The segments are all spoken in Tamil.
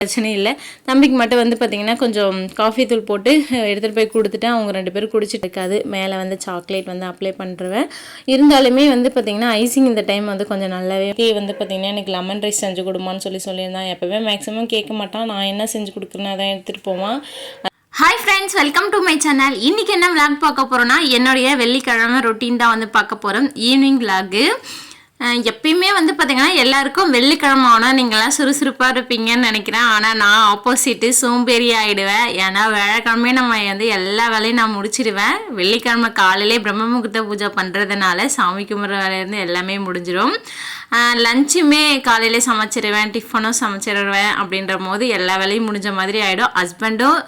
பிரச்சனை இல்லை. தம்பிக்கு மட்டும் வந்து பார்த்திங்கன்னா கொஞ்சம் காஃபி தூள் போட்டு எடுத்துகிட்டு போய் கொடுத்துட்டேன். அவங்க 2 பேரும் குடிச்சிட்டு இருக்காது. மேலே வந்து சாக்லேட் வந்து அப்ளை பண்ணுறேன். இருந்தாலுமே வந்து பார்த்திங்கன்னா ஐசிங் இந்த டைம் வந்து கொஞ்சம் நல்லாவே வந்து பார்த்திங்கன்னா எனக்கு லெமன் ரைஸ் செஞ்சு கொடுமான்னு சொல்லியிருந்தான். எப்போவே மேக்ஸிமம் கேட்க மாட்டான். நான் என்ன செஞ்சு கொடுக்குறேன்னு அதான் எடுத்துகிட்டு போவான். Hi friends, welcome to my channel. இன்றைக்கி என்ன விளாக் பார்க்க போகிறோன்னா என்னுடைய வெள்ளிக்கிழமை ரொட்டீன் தான் வந்து பார்க்க போகிறோம். Evening vlog. எப்பயுமே வந்து பார்த்திங்கன்னா எல்லாருக்கும் வெள்ளிக்கிழமை ஆனால் நீங்களாம் சுறுசுறுப்பாக இருப்பீங்கன்னு நினைக்கிறேன். ஆனால் நான் ஆப்போசிட்டு சோம்பேறி ஆகிடுவேன். ஏன்னா வியாழக்கிழமையே நம்ம வந்து எல்லா வேலையும் நான் முடிச்சிடுவேன். வெள்ளிக்கிழமை காலையிலே பிரம்ம முகூர்த்த பூஜை பண்ணுறதுனால சாமி கும்பிட்ற வேலையிலேருந்து எல்லாமே முடிஞ்சிடும். லஞ்சுமே காலையிலே சமைச்சிடுவேன், டிஃபனும் சமைச்சிடுவேன். அப்படின்ற போது எல்லா வேலையும் முடிஞ்ச மாதிரி ஆகிடும். ஹஸ்பண்டும்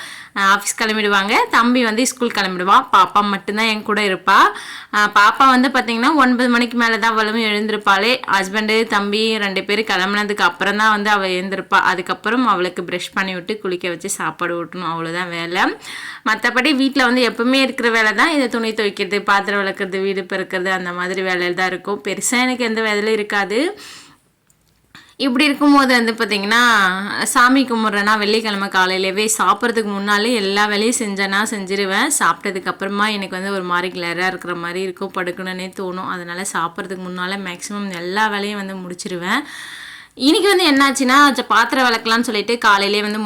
ஆஃபீஸ் கிளம்பிடுவாங்க, தம்பி வந்து ஸ்கூல் கிளம்பிடுவான். பாப்பா மட்டும்தான் என் கூட இருப்பாள். பாப்பா வந்து பார்த்திங்கன்னா 9 மணிக்கு மேலே தான் அவளும் எழுந்திருப்பாளே. ஹஸ்பண்டு தம்பி 2 பேரும் கிளம்புனதுக்கு அப்புறம் தான் வந்து அவள் எழுந்திருப்பாள். அதுக்கப்புறம் அவளுக்கு ப்ரஷ் பண்ணி விட்டு குளிக்க வச்சு சாப்பாடு ஊட்டணும், அவ்வளோதான் வேலை. மற்றபடி வீட்டில் வந்து எப்பவுமே இருக்கிற வேலை தான். இதை துணி துவைக்கிறது, பாத்திரம் விளக்குறது, வீடு பெருக்கிறது, அந்த மாதிரி வேலையில் தான் இருக்கும். பெருசாக எனக்கு எந்த வேலையும் இருக்காது. இப்படி இருக்கும்போது வந்து பார்த்திங்கன்னா சாமி கும்பிட்றேன்னா வெள்ளிக்கிழமை காலையிலேயே சாப்பிட்றதுக்கு முன்னாலே எல்லா வேலையும் செஞ்சேன்னா செஞ்சிருவேன். சாப்பிட்டதுக்கப்புறமா எனக்கு வந்து ஒரு மாதிரி கிளராக இருக்கிற மாதிரி இருக்கும், படுக்கணுன்னே தோணும். அதனால் சாப்பிட்றதுக்கு முன்னால் மேக்ஸிமம் எல்லா வேலையும் வந்து முடிச்சிருவேன். இன்றைக்கி வந்து என்னாச்சுன்னா பாத்திரம் விளக்கலான்னு சொல்லிட்டு காலையிலே வந்து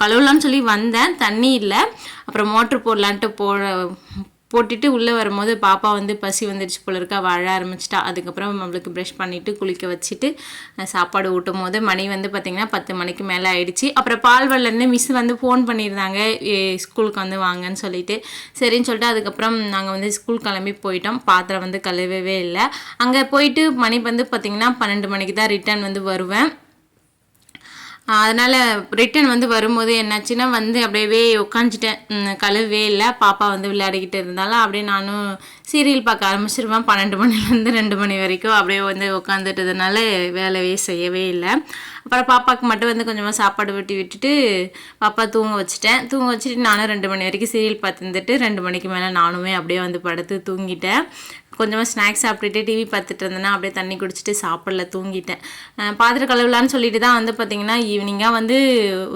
கழுவலான்னு சொல்லி வந்தேன். தண்ணி இல்லை. அப்புறம் மோட்ரு போடலான்ட்டு போட்டுட்டு உள்ளே வரும்போது பாப்பா வந்து பசி வந்துடுச்சு போல இருக்கா, வாழ ஆரம்பிச்சிட்டா. அதுக்கப்புறம் நம்மளுக்கு ப்ரஷ் பண்ணிவிட்டு குளிக்க வச்சுட்டு சாப்பாடு ஊட்டும் போது மணி வந்து பார்த்திங்கன்னா 10 மணிக்கு மேலே ஆயிடுச்சு. அப்புறம் பால்வல்லேருந்து மிஸ் வந்து ஃபோன் பண்ணியிருந்தாங்க ஸ்கூலுக்கு வந்து வாங்கன்னு சொல்லிட்டு. சரின்னு சொல்லிட்டு அதுக்கப்புறம் நாங்கள் வந்து ஸ்கூல் கிளம்பி போயிட்டோம். பாத்திரம் வந்து கழுவவே இல்லை. அங்கே போயிட்டு மணி வந்து பார்த்திங்கன்னா 12 மணிக்கு தான் ரிட்டர்ன் வந்து வருவேன். அதனால் ரிட்டன் வந்து வரும்போது என்னாச்சுன்னா வந்து அப்படியே உட்காந்துட்டேன், கழுவே இல்லை. பாப்பா வந்து விளையாடிக்கிட்டு இருந்தாலும் அப்படியே நானும் சீரியல் பார்க்க ஆரம்பிச்சிருவேன். 12 மணிலேருந்து 2 மணி வரைக்கும் அப்படியே வந்து உட்காந்துட்டதுனால வேலையே செய்யவே இல்லை. அப்புறம் பாப்பாவுக்கு மட்டும் வந்து கொஞ்சமாக சாப்பாடு விட்டுட்டு பாப்பா தூங்க வச்சுட்டு நானும் 2 மணி வரைக்கும் சீரியல் பார்த்துருந்துட்டு 2 மணிக்கு மேலே நானுமே அப்படியே வந்து படுத்து தூங்கிட்டேன். கொஞ்சமாக ஸ்நாக்ஸ் சாப்பிட்டுட்டு டிவி பார்த்துட்டு இருந்தேன்னா அப்படியே தண்ணி குடிச்சிட்டு சாப்பிடல, தூங்கிட்டேன். பாத்திரம் கழுவலான்னு சொல்லிட்டு தான் வந்து பார்த்திங்கன்னா ஈவினிங்காக வந்து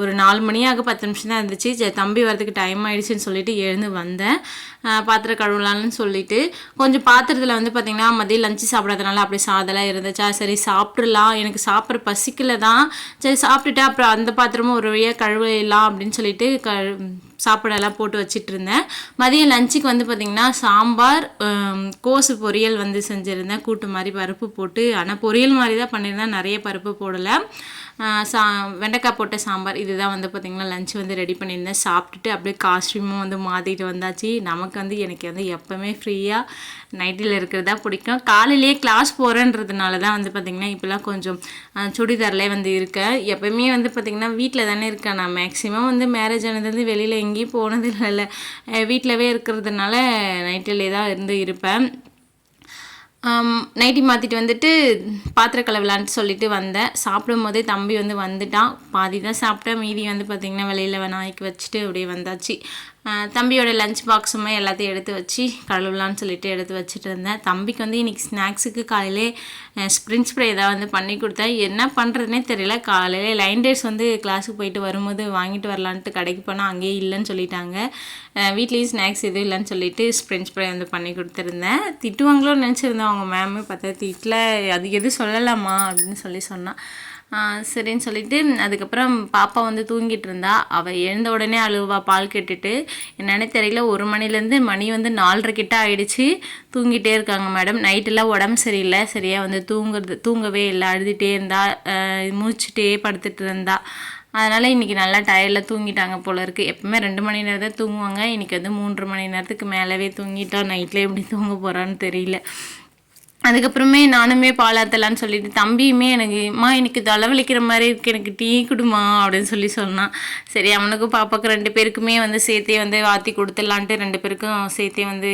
ஒரு 4 மணியாக 10 நிமிஷம் தான் இருந்துச்சு. தம்பி வரதுக்கு டைம் ஆகிடுச்சின்னு சொல்லிட்டு எழுந்து வந்தேன். பாத்திரம் கழுவலான்னு சொல்லிட்டு கொஞ்சம் பாத்திரத்தில் வந்து பார்த்திங்கன்னா மதியம் லஞ்சு சாப்பிடாதனால அப்படியே சாதெல்லாம் இருந்துச்சா, சரி சாப்பிட்றலாம், எனக்கு சாப்பிட்ற பசிக்கல தான், சரி சாப்பிட்டுட்டு அப்புறம் அந்த பாத்திரமும் ஒரு வழியாக கழுவலாம் அப்படின்னு சொல்லிட்டு சாப்பாடெல்லாம் போட்டு வச்சிட்டு இருந்தேன். மதியம் லஞ்சுக்கு வந்து பார்த்திங்கன்னா சாம்பார், கோசு பொரியல் வந்து செஞ்சுருந்தேன், கூட்டு மாதிரி பருப்பு போட்டு. ஆனால் பொரியல் மாதிரி தான் பண்ணியிருந்தேன், நிறைய பருப்பு போடலை. வெண்டைக்காய் போட்ட சாம்பார், இதுதான் வந்து பார்த்திங்கன்னா லஞ்ச் வந்து ரெடி பண்ணியிருந்தேன். சாப்பிட்டுட்டு அப்படியே காஸ்ட்யூமும் வந்து மாற்றிட்டு வந்தாச்சு. நமக்கு வந்து எனக்கு வந்து எப்போவுமே ஃப்ரீயாக நைட்டில் இருக்கிறதா பிடிக்கும். காலையிலேயே கிளாஸ் போகிறேன்றதுனால தான் வந்து பார்த்திங்கன்னா இப்போலாம் கொஞ்சம் சுடிதாரில் வந்து இருக்கேன். எப்போயுமே வந்து பார்த்திங்கன்னா வீட்டில் தானே இருக்கேன். நான் மேக்ஸிமம் வந்து மேரேஜ் ஆனது வந்து வெளியில் எங்கேயும் போனது இல்லை, வீட்டிலவே இருக்கிறதுனால நைட்டிலே தான் இருப்பேன். நைட்டி மாற்றிட்டு வந்துட்டு பாத்திரம் கழுவலான்ட்டு சொல்லிட்டு வந்தேன். சாப்பிடும் போதே தம்பி வந்து வந்துட்டான். பாதி தான் சாப்பிட்டேன், மீதி வந்து பார்த்திங்கன்னா வெளியில் நாய்க்கு வச்சுட்டு அப்படியே வந்தாச்சு. தம்பியோட லஞ்ச் பாக்ஸுமே எல்லாத்தையும் எடுத்து வச்சு கழுவலான்னு சொல்லிட்டு எடுத்து வச்சுட்டு இருந்தேன். தம்பிக்கு வந்து இன்றைக்கி ஸ்நாக்ஸுக்கு காலையிலே ஸ்ப்ரிங் ஸ்ப்ரே ஏதாவது வந்து பண்ணி கொடுத்தேன். என்ன பண்ணுறதுனே தெரியல. காலையில் லைன் டேஸ் வந்து கிளாஸுக்கு போயிட்டு வரும்போது வாங்கிட்டு வரலான்ட்டு கடைக்கு போனால் அங்கேயே இல்லைன்னு சொல்லிட்டாங்க. வீட்லேயும் ஸ்நாக்ஸ் எதுவும் இல்லைன்னு சொல்லிட்டு ஸ்ப்ரிங் ஸ்ப்ரே வந்து பண்ணி கொடுத்துருந்தேன். திட்டுவாங்களோன்னு நினச்சிருந்தேன். அவங்க மேமே பார்த்தா திட்டில் அது எதுவும் சொல்லலாமா அப்படின்னு சொன்னான். சரின்னு சொல்லிட்டு அதுக்கப்புறம் பாப்பா வந்து தூங்கிட்டு இருந்தா. அவள் எழுந்த உடனே அழுவா பால் கேட்டுட்டு. என்னென்னு தெரியல, 1 மணிலேருந்து மணி வந்து 4:30 கிட்ட ஆகிடுச்சு. தூங்கிட்டே இருக்காங்க மேடம். நைட்டெல்லாம் உடம்பு சரியில்லை, சரியாக வந்து தூங்கவே இல்லை, அழுதுகிட்டே இருந்தா, மூச்சுட்டே படுத்துட்டு இருந்தா. அதனால் இன்றைக்கி நல்லா டயர்டில் தூங்கிட்டாங்க போல இருக்குது. எப்பவுமே 2 மணி நேரம் தான் தூங்குவாங்க. இன்றைக்கி வந்து 3.5 மணி நேரத்துக்கு மேலவே தூங்கிட்டா. நைட்டில் எப்படி தூங்க போகிறான்னு தெரியல. அதுக்கப்புறமே நானுமே பாலாத்தலான்னு சொல்லிட்டு தம்பியுமே எனக்கு தலைவலிக்கிற மாதிரி இருக்குது, எனக்கு டீ கொடுமா அப்படின்னு சொன்னான். சரி அவனுக்கும் பாப்பாவுக்கு 2 பேருக்குமே வந்து சேர்த்தே வந்து ஆற்றி கொடுத்துடலான்ட்டு 2 பேருக்கும் சேர்த்தே வந்து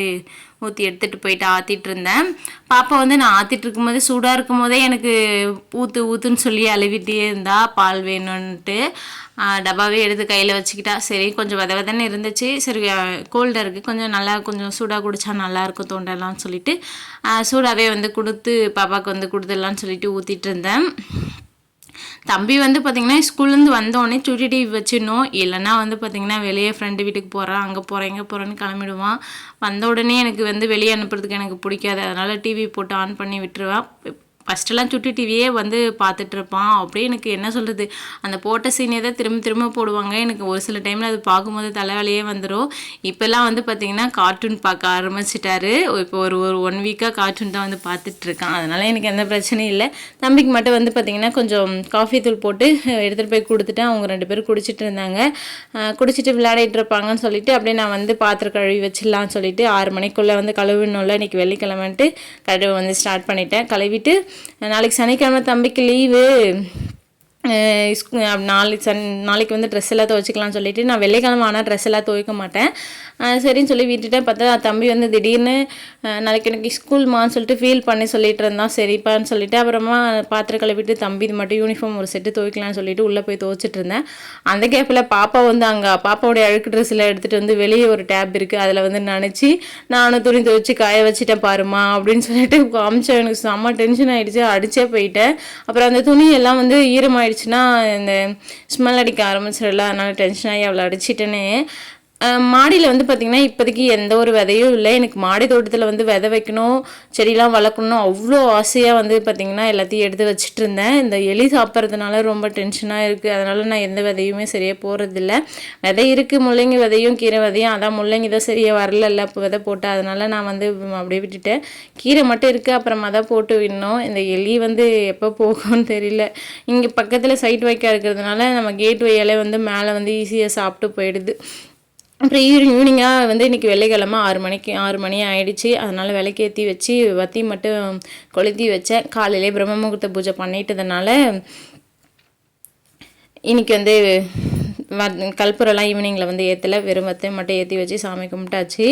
ஊற்றி எடுத்துகிட்டு போயிட்டு ஆற்றிட்டு இருந்தேன். பாப்பா வந்து நான் ஆற்றிட்டு இருக்கும்போது சூடாக இருக்கும் போதே எனக்கு ஊற்றுன்னு சொல்லி அழுவிட்டே இருந்தா, பால் வேணும்ன்ட்டு. டப்பாவே எடுத்து கையில் வச்சுக்கிட்டா. சரி கொஞ்சம் விதன்னு இருந்துச்சு, சரி கோல்டாக இருக்குது, கொஞ்சம் சூடாக குடித்தா நல்லாயிருக்கும் தொண்டெல்லாம் சொல்லிட்டு சூடாகவே வந்து கொடுத்து பாப்பாவுக்கு வந்து கொடுத்துடலான்னு சொல்லிட்டு ஊற்றிட்டு இருந்தேன். தம்பி வந்து பார்த்திங்கன்னா ஸ்கூல்லேருந்து வந்தோடனே சுட்டி டிவி வச்சிடணும், இல்லைன்னா வந்து பார்த்திங்கன்னா வெளியே ஃப்ரெண்டு வீட்டுக்கு போகிறேன், அங்கே போகிறேன், இங்கே போகிறேன்னு கிளம்பிடுவான். வந்த உடனே எனக்கு வந்து வெளியே அனுப்புறதுக்கு எனக்கு பிடிக்காது, அதனால் டிவி போட்டு ஆன் பண்ணி விட்டுருவேன். ஃபஸ்ட்டெல்லாம் சுட்டி டிவியே வந்து பார்த்துட்ருப்பான். அப்படியே எனக்கு என்ன சொல்கிறது, அந்த போட்ட சீனே தான் திரும்ப திரும்ப போடுவாங்க. எனக்கு ஒரு சில டைமில் அது பார்க்கும்போது தலைவலியே வந்துடும். இப்போல்லாம் வந்து பார்த்திங்கன்னா கார்ட்டூன் பார்க்க ஆரம்பிச்சிட்டாரு. இப்போ ஒரு 1 வீக்காக கார்ட்டூன் தான் வந்து பார்த்துட்ருக்கான். அதனால் எனக்கு எந்த பிரச்சனையும் இல்லை. தம்பிக்கு மட்டும் வந்து பார்த்திங்கன்னா கொஞ்சம் காஃபி தூள் போட்டு எடுத்துகிட்டு போய் கொடுத்துட்டேன். அவங்க 2 பேரும் குடிச்சிட்டு இருந்தாங்க. குடிச்சிட்டு விளையாடிட்டு இருப்பாங்கன்னு சொல்லிட்டு அப்படியே நான் வந்து பாத்திரம் கழுவி வச்சிடலான்னு சொல்லிட்டு 6 மணிக்குள்ளே வந்து கழுவிடணும்ல, இன்றைக்கி வெள்ளிக்கிழமைன்ட்டு கழுவி வந்து ஸ்டார்ட் பண்ணிட்டேன். கழுவிட்டு நாளைக்கு சனிக்கிழமை தம்பிக்கு லீவு, நாளைக்கு வந்து ட்ரெஸ் எல்லாம் துவைச்சிக்கலாம்னு சொல்லிட்டு நான் வெள்ளிக்கிழமை ஆனால் ட்ரெஸ் எல்லாம் துவைக்க மாட்டேன். சரின்னு சொல்லி விட்டுட்டேன். பார்த்தா தம்பி வந்து திடீர்னு நாளைக்கு எனக்கு ஸ்கூல்மான்னு சொல்லிட்டு ஃபீல் பண்ணி சொல்லிட்டு இருந்தான். சரிப்பான்னு சொல்லிட்டு அப்புறமா பாத்திரம் கழுவிட்டு தம்பி இது மட்டும் யூனிஃபார்ம் ஒரு செட்டு துவைக்கலான்னு சொல்லிட்டு உள்ளே போய் துவைச்சிட்டு இருந்தேன். அந்த கேப்பில் பாப்பா வந்து அங்கே பாப்பாவுடைய அழுக்கு ட்ரெஸ்ஸில் எடுத்துகிட்டு வந்து வெளியே ஒரு டேப் இருக்குது, அதில் வந்து நினச்சி நானும் துணி துவைச்சி காய வச்சுட்டேன் பாருமா அப்படின்னு சொல்லிட்டு காமிச்சேன். எனக்கு செம்ம டென்ஷன் ஆகிடுச்சு, அடித்தே போயிட்டேன். அப்புறம் அந்த துணியெல்லாம் வந்து ஈரமாயிடுச்சுன்னா இந்த ஸ்மெல் அடிக்க ஆரம்பிச்சிடல, அதனால் டென்ஷன் ஆகி அவளை அடிச்சிட்டேனே. மாடியில் வந்து பார்த்திங்கன்னா இப்போதைக்கு எந்த ஒரு விதையும் இல்லை. எனக்கு மாடி தோட்டத்தில் வந்து விதை வைக்கணும், செடியெலாம் வளர்க்கணும் அவ்வளோ ஆசையாக வந்து பார்த்திங்கன்னா எல்லாத்தையும் எடுத்து வச்சுட்டு இருந்தேன். இந்த எலி சாப்பிட்றதுனால ரொம்ப டென்ஷனாக இருக்குது. அதனால் நான் எந்த விதையுமே சரியாக போடுறதில்ல. விதை இருக்குது, முள்ளங்கி விதையும் கீரை விதையும். அதான் முள்ளங்கி தான் சரியாக வரல இப்போ விதை போட்டேன், அதனால் நான் வந்து அப்படியே விட்டுட்டேன். கீரை மட்டும் இருக்குது, அப்புறமா தான் போட்டு விடணும். இந்த எலி வந்து எப்போ போகும்னு தெரியல. இங்கே பக்கத்தில் சைட் வைக்க இருக்கிறதுனால நம்ம கேட் வழியாலே வந்து மேலே வந்து ஈஸியாக சாப்பிட்டு போயிடுது. அப்புறம் ஈவினிங்காக வந்து இன்றைக்கி வெள்ளிக்கிழமை 6 மணி ஆகிடுச்சு. அதனால் விளக்கேற்றி வச்சு வத்தி மட்டும் கொளுத்தி வச்சேன். காலையிலே பிரம்ம முகூர்த்த பூஜை பண்ணிட்டதுனால இன்றைக்கி வந்து கற்பூரெல்லாம் ஈவினிங்கில் வந்து ஏற்றலை, வெறும் வத்தை மட்டும் ஏற்றி வச்சு சாமி கும்பிட்டாச்சு.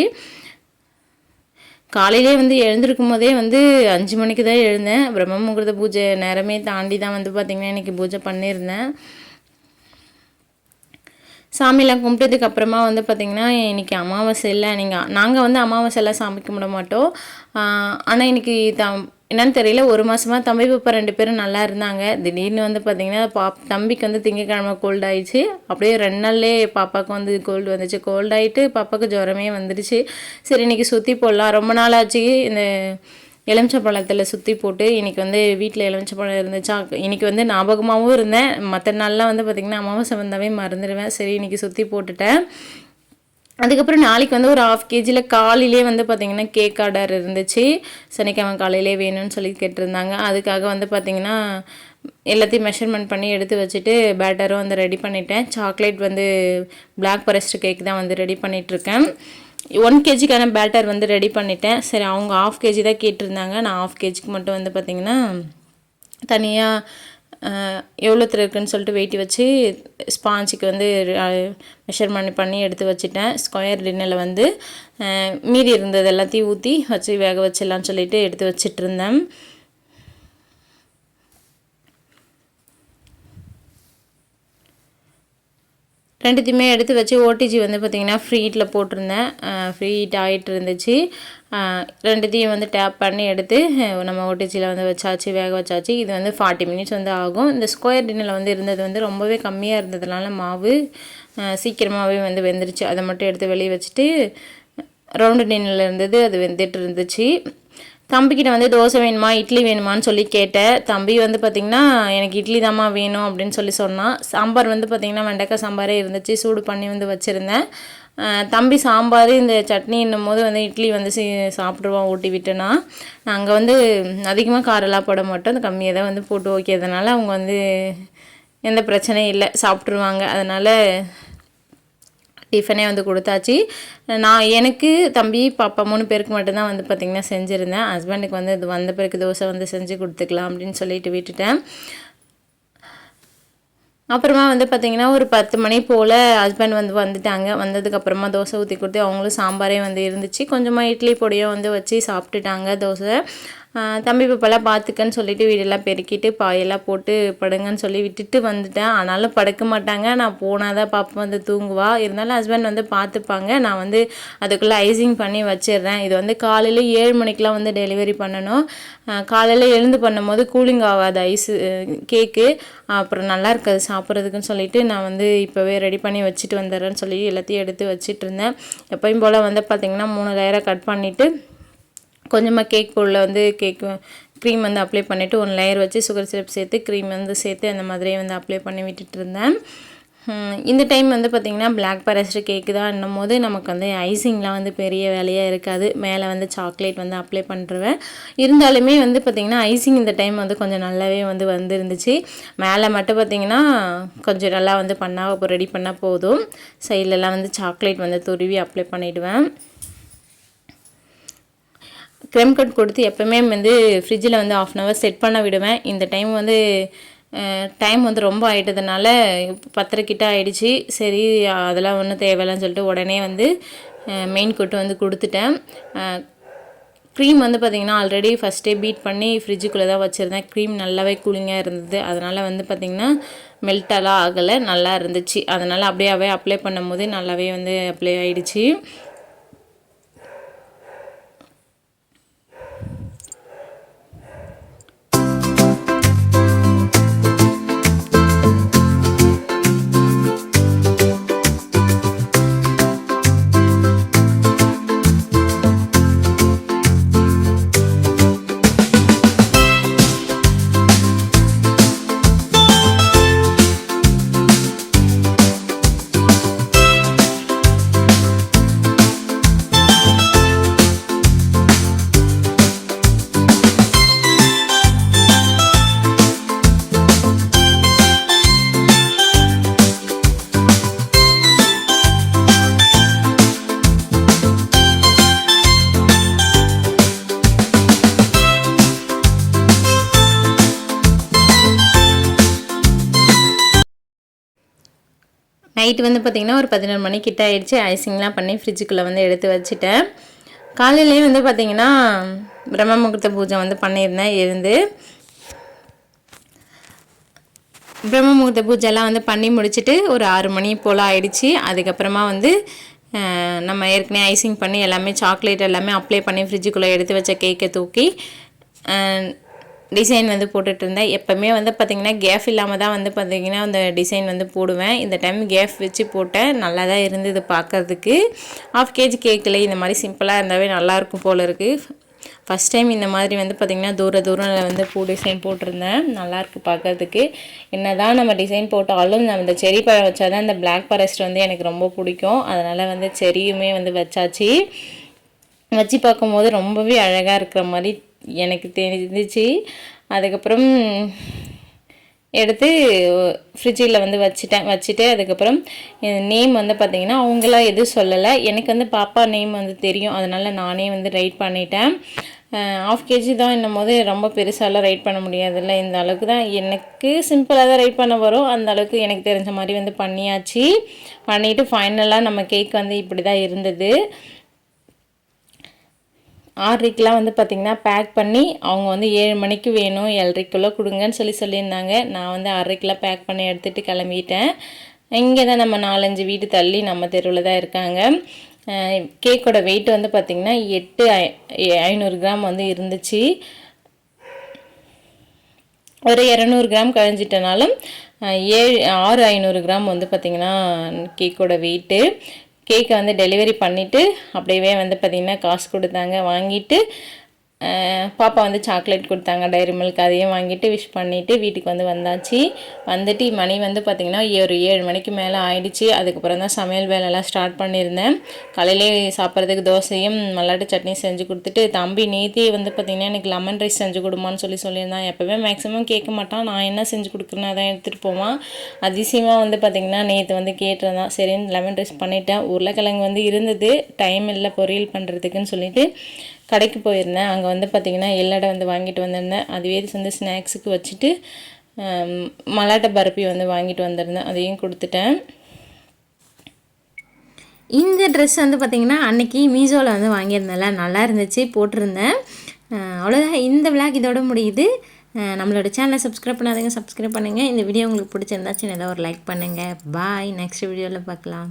காலையிலே வந்து எழுந்திருக்கும் போதே வந்து 5 மணிக்கு தான் எழுந்தேன். பிரம்ம முகூர்த்த பூஜை நேரமே தாண்டி தான் வந்து பார்த்திங்கன்னா இன்றைக்கி பூஜை பண்ணியிருந்தேன். சாமியெல்லாம் கும்பிட்டதுக்கு அப்புறமா வந்து பார்த்திங்கன்னா இன்றைக்கி அமாவாசை இல்லை. நாங்கள் வந்து அமாவாசையெல்லாம் சாமி கும்பிட மாட்டோம். ஆனால் இன்றைக்கி என்னன்னு தெரியல, 1 மாதமாக தம்பி பாப்பா 2 பேரும் நல்லா இருந்தாங்க. திடீர்னு வந்து பார்த்திங்கன்னா தம்பிக்கு வந்து திங்கக்கிழமை கோல்டு ஆகிடுச்சு. அப்படியே 2 நாள்லேயே பாப்பாவுக்கு வந்து கோல்டு வந்துச்சு. கோல்டு ஆகிட்டு பாப்பாவுக்கு ஜுரமே வந்துடுச்சு. சரி இன்றைக்கி சுற்றி போடலாம், ரொம்ப நாள் ஆச்சு இந்த எலுமிச்சப்பழத்தில் சுற்றி போட்டு. இன்றைக்கி வந்து வீட்டில் எலுமிச்சப்பழம் இருந்துச்சா, இன்றைக்கி வந்து ஞாபகமாகவும் இருந்தேன். மற்ற நாள்லாம் வந்து பார்த்திங்கன்னா அமாவாசை வந்தாவே மறந்துடுவேன். சரி இன்றைக்கி சுற்றி போட்டுட்டேன். அதுக்கப்புறம் நாளைக்கு வந்து ஒரு 1/2 kg காலையிலே வந்து பார்த்திங்கன்னா கேக் ஆர்டர் இருந்துச்சு. சனிக்கிழமை காலையிலே வேணும்னு சொல்லி கேட்டிருந்தாங்க. அதுக்காக வந்து பார்த்திங்கன்னா எல்லாத்தையும் மெஷர்மெண்ட் பண்ணி எடுத்து வச்சுட்டு பேட்டரும் வந்து ரெடி பண்ணிட்டேன். சாக்லேட் வந்து பிளாக் ஃபாரஸ்ட் கேக் தான் வந்து ரெடி பண்ணிகிட்ருக்கேன். 1 kgக்கான பேட்டர் வந்து ரெடி பண்ணிட்டேன். சரி அவங்க 1/2 kg தான் கேட்டிருந்தாங்க. நான் 1/2 kgக்கு மட்டும் வந்து பார்த்திங்கன்னா தனியாக எவ்வளோ இருக்குன்னு சொல்லிட்டு வெயிட் வச்சு ஸ்பாஞ்சுக்கு வந்து மெஷர்மெண்ட் பண்ணி எடுத்து வச்சுட்டேன். ஸ்கொயர் டின்னரில் வந்து மீதி இருந்தது எல்லாத்தையும் ஊற்றி வச்சு வேக வச்சிடலான்னு சொல்லிட்டு எடுத்து வச்சிட்டு இருந்தேன். ரெண்டுத்தையுமே எடுத்து வச்சு ஓடிஜி வந்து பார்த்திங்கன்னா ஃப்ரீ ஹீட்டில் போட்டிருந்தேன். ஃப்ரீ ஹீட் ஆகிட்டு இருந்துச்சு. ரெண்டுத்தையும் வந்து டேப் பண்ணி எடுத்து நம்ம ஓடிஜியில் வந்து வச்சாச்சு, வேக வச்சாச்சு. இது வந்து 40 மினிட்ஸ் வந்து ஆகும். இந்த ஸ்கொயர் டின்னில் வந்து இருந்தது வந்து ரொம்பவே கம்மியாக இருந்ததுனால மாவு சீக்கிரமாகவே வந்து வெந்துருச்சு. அதை மட்டும் எடுத்து வெளியே வச்சுட்டு ரவுண்டு டின்னில் இருந்தது அது வெந்துட்டு இருந்துச்சு. தம்பிக்கிட்ட வந்து தோசை வேணுமா இட்லி வேணுமான்னு சொல்லி கேட்டேன். தம்பி வந்து பார்த்திங்கன்னா எனக்கு இட்லி தாம்மா வேணும் அப்படின்னு சொல்லி சொன்னான். சாம்பார் வந்து பார்த்திங்கன்னா வெண்டைக்காய் சாம்பாரே இருந்துச்சு, சூடு பண்ணி வந்து வச்சுருந்தேன். தம்பி சாம்பார் இந்த சட்னின்னும் போது வந்து இட்லி வந்து சாப்பிடுவான் ஊட்டி விட்டேன்னா. நாங்கள் வந்து அதிகமாக காரெல்லாம் போட மாட்டோம், அந்த கம்மியாக தான் வந்து போட்டு வைக்கிறதுனால அவங்க வந்து எந்த பிரச்சனையும் இல்லை, சாப்பிட்ருவாங்க. அதனால் டிஃபனே வந்து கொடுத்தாச்சு. நான் எனக்கு தம்பி பாப்பா 3 பேருக்கு மட்டும்தான் வந்து பார்த்திங்கன்னா செஞ்சுருந்தேன். ஹஸ்பண்டுக்கு வந்து இது வந்த பிறகு தோசை வந்து செஞ்சு கொடுத்துக்கலாம் அப்படின்னு சொல்லிட்டு விட்டுட்டேன். அப்புறமா வந்து பார்த்திங்கன்னா ஒரு 10 மணி போல் ஹஸ்பண்ட் வந்து வந்துட்டாங்க. வந்ததுக்கப்புறமா தோசை ஊற்றி கொடுத்து அவங்களும் சாம்பாரே வந்து இருந்துச்சு. கொஞ்சமாக இட்லி பொடியும் வந்து வச்சு சாப்பிட்டுட்டாங்க தோசை. தம்பி பாப்பாலாம் பார்த்துக்கன்னு சொல்லிட்டு வீடெல்லாம் பெருக்கிட்டு பாயெல்லாம் போட்டு படுங்கன்னு சொல்லி விட்டுட்டு வந்துட்டேன். ஆனாலும் படுக்க மாட்டாங்க. நான் போனால் தான் பாப்பா வந்து தூங்குவா. இருந்தாலும் ஹஸ்பண்ட் வந்து பார்த்துப்பாங்க. நான் வந்து அதுக்குள்ளே ஐசிங் பண்ணி வச்சிடுறேன். இது வந்து காலையில் 7 மணிக்கெலாம் வந்து டெலிவரி பண்ணணும். காலையில் எழுந்து பண்ணும்போது கூலிங் ஆகாது ஐஸு கேக்கு, அப்புறம் நல்லா இருக்காது சாப்பிட்றதுக்குன்னு சொல்லிட்டு நான் வந்து இப்போவே ரெடி பண்ணி வச்சுட்டு வந்துடுறேன்னு சொல்லி எல்லாத்தையும் எடுத்து வச்சுட்டு இருந்தேன். எப்பயும் போல் வந்து பார்த்திங்கன்னா 3 லேயராக கட் பண்ணிவிட்டு கொஞ்சமாக கேக் உள்ள வந்து க்ரீம் வந்து அப்ளை பண்ணிவிட்டு 1 லேயர் வச்சு சுகர் சிரப் சேர்த்து க்ரீம் வந்து சேர்த்து அந்த மாதிரியே வந்து அப்ளை பண்ணி விட்டுட்டு இருந்தேன். இந்த டைம் வந்து பார்த்திங்கன்னா பிளாக் ஃபாரஸ்ட் கேக்கு தான் என்னும் போது நமக்கு வந்து ஐசிங்லாம் வந்து பெரிய வேலையாக இருக்காது. மேலே வந்து சாக்லேட் வந்து அப்ளை பண்ணுறேன். இருந்தாலுமே வந்து பார்த்திங்கன்னா ஐசிங் இந்த டைம் வந்து கொஞ்சம் நல்லாவே வந்து வந்துருந்துச்சு. மேலே மட்டும் பார்த்திங்கன்னா கொஞ்சம் நல்லா வந்து பண்ணால் ரெடி பண்ணால் போதும். சைட்லலாம் வந்து சாக்லேட் வந்து துருவி அப்ளை பண்ணிவிடுவேன். க்ரெம் கட் கொடுத்து எப்போவுமே வந்து ஃப்ரிட்ஜில் வந்து 1/2 hour செட் பண்ண விடுவேன். இந்த டைம் வந்து டைம் வந்து ரொம்ப ஆகிட்டதுனால 10:30 கிட்ட ஆகிடுச்சி. சரி அதெல்லாம் ஒன்றும் தேவையில்லைன்னு சொல்லிட்டு உடனே வந்து மெயின் கொட்டு வந்து கொடுத்துட்டேன். க்ரீம் வந்து பார்த்திங்கன்னா ஆல்ரெடி ஃபஸ்ட்டே பீட் பண்ணி ஃப்ரிட்ஜுக்குள்ளே தான் வச்சுருந்தேன். க்ரீம் நல்லாவே கூலிங்காக இருந்தது. அதனால் வந்து பார்த்திங்கன்னா மெல்ட்டெல்லாம் ஆகலை, நல்லா இருந்துச்சு. அதனால் அப்படியே அப்ளை பண்ணும்போது நல்லாவே வந்து அப்ளை ஆகிடுச்சி. நைட்டு வந்து பார்த்திங்கன்னா ஒரு 11 மணிக்கிட்ட ஆகிடுச்சு. ஐசிங்லாம் பண்ணி ஃப்ரிட்ஜுக்குள்ளே வந்து எடுத்து வச்சுட்டேன். காலையிலேயே வந்து பார்த்திங்கன்னா பிரம்ம முகூர்த்த பூஜை வந்து பண்ணியிருந்தேன். எழுந்து பிரம்ம முகூர்த்த பூஜைலாம் வந்து பண்ணி முடிச்சுட்டு ஒரு 6 மணி போல் ஆகிடுச்சு. அதுக்கப்புறமா வந்து நம்ம ஏற்கனவே ஐசிங் பண்ணி எல்லாமே சாக்லேட் எல்லாமே அப்ளை பண்ணி ஃப்ரிட்ஜுக்குள்ளே எடுத்து வச்ச கேக்கை தூக்கி டிசைன் வந்து போட்டுட்டு இருந்தேன். எப்போவுமே வந்து பார்த்திங்கன்னா கேஃப் இல்லாமல் தான் வந்து பார்த்திங்கன்னா அந்த டிசைன் வந்து போடுவேன். இந்த டைம் கேஃப் வச்சு போட்டேன். நல்லா தான் இருந்தது பார்க்குறதுக்கு. 1/2 kg கேக்கில் இந்த மாதிரி சிம்பிளாக இருந்தாவே நல்லாயிருக்கும் போல் இருக்குது. ஃபஸ்ட் டைம் இந்த மாதிரி வந்து பார்த்திங்கன்னா தூரம் வந்து பூ டிசைன் போட்டிருந்தேன். நல்லாயிருக்கு பார்க்குறதுக்கு. என்ன தான் நம்ம டிசைன் போட்டாலும் நம்ம இந்த செரி பழம் வச்சா தான் இந்த பிளாக் ஃபாரஸ்ட் வந்து எனக்கு ரொம்ப பிடிக்கும். அதனால் வந்து செரியுமே வந்து வச்சாச்சு. வச்சு பார்க்கும்போது ரொம்பவே அழகாக இருக்கிற மாதிரி எனக்கு தெரிஞ்சிச்சு. அதுக்கப்புறம் எடுத்து ஃப்ரிட்ஜில் வந்து வச்சுட்டு அதுக்கப்புறம் நேம் வந்து பார்த்திங்கன்னா அவங்களாம் எதுவும் சொல்லலை. எனக்கு வந்து பாப்பா நேம் வந்து தெரியும். அதனால் நானே வந்து ரைட் பண்ணிட்டேன். 1/2 kg தான் என்னும் போது ரொம்ப பெருசாலாம் ரைட் பண்ண முடியாதுல்ல. இந்த அளவுக்கு தான் எனக்கு சிம்பிளாக தான் ரைட் பண்ண வரும். அந்த அளவுக்கு எனக்கு தெரிஞ்ச மாதிரி வந்து பண்ணியாச்சு. பண்ணிவிட்டு ஃபைனலாக நம்ம கேக் வந்து இப்படி தான் இருந்தது. 6:30க்கெலாம் வந்து பார்த்திங்கன்னா பேக் பண்ணி அவங்க வந்து 7 மணிக்கு வேணும் 7:30க்குள்ளே கொடுங்கன்னு சொல்லியிருந்தாங்க. நான் வந்து 6:30க்கெலாம் பேக் பண்ணி எடுத்துகிட்டு கிளம்பிட்டேன். இங்கே தான் நம்ம 4-5 வீடு தள்ளி நம்ம தெருவில் தான் இருக்காங்க. கேக்கோட வெயிட் வந்து பார்த்திங்கன்னா 8,500 கிராம் வந்து இருந்துச்சு. ஒரு 200 கிராம் கழிஞ்சிட்டனாலும் 6,500 கிராம் வந்து பார்த்திங்கன்னா கேக்கோட வெயிட்டு. கேக்கை வந்து டெலிவரி பண்ணிவிட்டு அப்படியே வந்து பார்த்திங்கன்னா காசு கொடுத்தாங்க. வாங்கிட்டு பாப்பா வந்து சாக்லேட் கொடுத்தாங்க, டைரி மில்க். அதையும் வாங்கிட்டு விஷ் பண்ணிவிட்டு வீட்டுக்கு வந்து வந்தாச்சு. வந்துட்டு மணி வந்து பார்த்திங்கன்னா ஒரு 7 மணிக்கு மேலே ஆயிடுச்சு. அதுக்கப்புறம் தான் சமையல் வேலைலாம் ஸ்டார்ட் பண்ணியிருந்தேன். காலையிலே சாப்பிட்றதுக்கு தோசையும் மல்லாட்டு சட்னி செஞ்சு கொடுத்துட்டு தம்பி நேத்தி வந்து பார்த்திங்கன்னா எனக்கு லெமன் ரைஸ் செஞ்சு கொடுமான்னு சொல்லியிருந்தான். எப்போவே மேக்ஸிமம் கேட்க மாட்டான். நான் என்ன செஞ்சு கொடுக்குறேன்னு அதான் எடுத்துகிட்டு போவான். அதிசயமாக வந்து பார்த்திங்கன்னா நேற்று வந்து கேட்டிருந்தான். சரின்னு லெமன் ரைஸ் பண்ணிவிட்டேன். உருளைக்கிழங்கு வந்து இருந்தது, டைம் இல்லை பொரியல் பண்ணுறதுக்குன்னு சொல்லிட்டு கடைக்கு போயிருந்தேன். அங்கே வந்து பார்த்திங்கன்னா எல்லடை வந்து வாங்கிட்டு வந்திருந்தேன். அதுவே வந்து ஸ்நாக்ஸுக்கு வச்சுட்டு மலாட்டை பருப்பி வந்து வாங்கிட்டு வந்திருந்தேன். அதையும் கொடுத்துட்டேன். இந்த ட்ரெஸ் வந்து பார்த்திங்கன்னா அன்றைக்கி மீஷோவில் வந்து வாங்கியிருந்தேன்ல, நல்லா இருந்துச்சு, போட்டிருந்தேன். அவ்வளோதான், இந்த விளாக் இதோட முடியுது. நம்மளோட சேனலை சப்ஸ்கிரைப் பண்ணாதீங்க, சப்ஸ்கிரைப் பண்ணுங்கள். இந்த வீடியோ உங்களுக்கு பிடிச்சிருந்தா சின்னதாக ஒரு லைக் பண்ணுங்கள். பாய், நெக்ஸ்ட் வீடியோவில் பார்க்கலாம்.